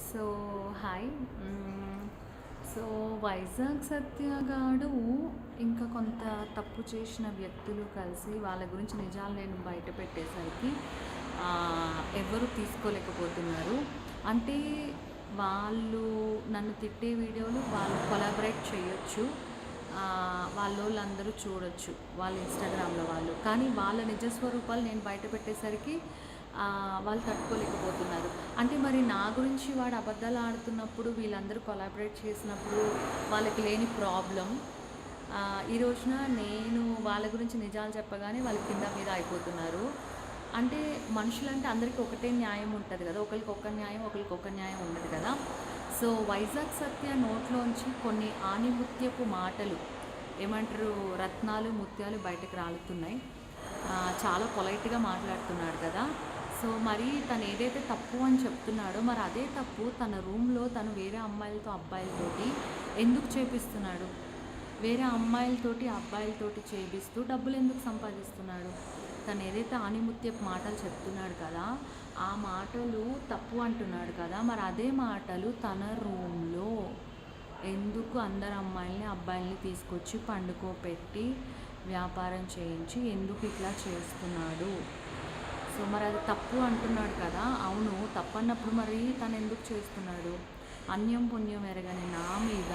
So hi. So Vizag సత్యగాడు ఇంకా కొంత తప్పు చేసిన వ్యక్తులు కలిసి వాళ్ళ గురించి నిజాలు నేను బయట పెట్టేసరికి ఎవరు తీసుకోలేకపోతున్నారు. అంటే వాళ్ళు నన్ను తిట్టే వీడియోలు వాళ్ళు కొలాబరేట్ చేయొచ్చు, వాళ్ళోళ్ళందరూ చూడొచ్చు వాళ్ళ ఇన్స్టాగ్రామ్లో వాళ్ళు. కానీ వాళ్ళ నిజ స్వరూపాలు నేను బయట పెట్టేసరికి వాళ్ళు తట్టుకోలేకపోతున్నారు. అంటే మరి నా గురించి వాడు అబద్ధాలు ఆడుతున్నప్పుడు వీళ్ళందరూ కొలాబరేట్ చేసినప్పుడు వాళ్ళకి లేని ప్రాబ్లం, ఈ రోజున నేను వాళ్ళ గురించి నిజాలు చెప్పగానే వాళ్ళ కింద మీద అయిపోతున్నారు. అంటే మనుషులంటే అందరికీ ఒకటే న్యాయం ఉంటుంది కదా, ఒకరికి ఒక న్యాయం ఒకరికి ఒక న్యాయం ఉండదు కదా. సో వైజాగ్ సత్య నోట్లోంచి కొన్ని ఆణిముత్యపు మాటలు, ఏమంటారు, రత్నాలు ముత్యాలు బయటకు రాలుతున్నాయి. చాలా పొలైట్గా మాట్లాడుతున్నాడు కదా. సో మరి తను ఏదైతే తప్పు అని చెప్తున్నాడో మరి అదే తప్పు తన రూమ్లో తను వేరే అమ్మాయిలతో అబ్బాయిలతోటి ఎందుకు చేపిస్తున్నాడు? వేరే అమ్మాయిలతోటి అబ్బాయిలతోటి చేపిస్తూ డబ్బులు ఎందుకు సంపాదిస్తున్నాడు? తను ఏదైతే ఆణిముత్యపు మాటలు చెప్తున్నాడు కదా, ఆ మాటలు తప్పు అంటున్నాడు కదా, మరి అదే మాటలు తన రూమ్లో ఎందుకు అందరు అమ్మాయిల్ని అబ్బాయిల్ని తీసుకొచ్చి పండుకోపెట్టి వ్యాపారం చేయించి ఎందుకు ఇట్లా చేస్తున్నాడు? సో మరి అది తప్పు అంటున్నాడు కదా. అవును, తప్పు అన్నప్పుడు మరి తను ఎందుకు చేస్తున్నాడు? అన్యం పుణ్యం ఎరగని నా మీద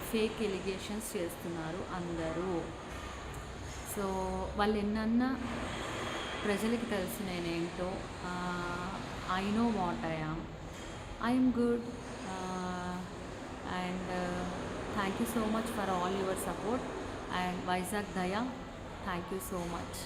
ఫేక్ ఎలిగేషన్స్ చేస్తున్నారు అందరూ. సో వాళ్ళు ఎన్నన్నా ప్రజలకి తెలిసి నేనేంటో, I know what I'm good. And thank you so much for all your support. And Vizag దయా, థ్యాంక్ యూ సో మచ్.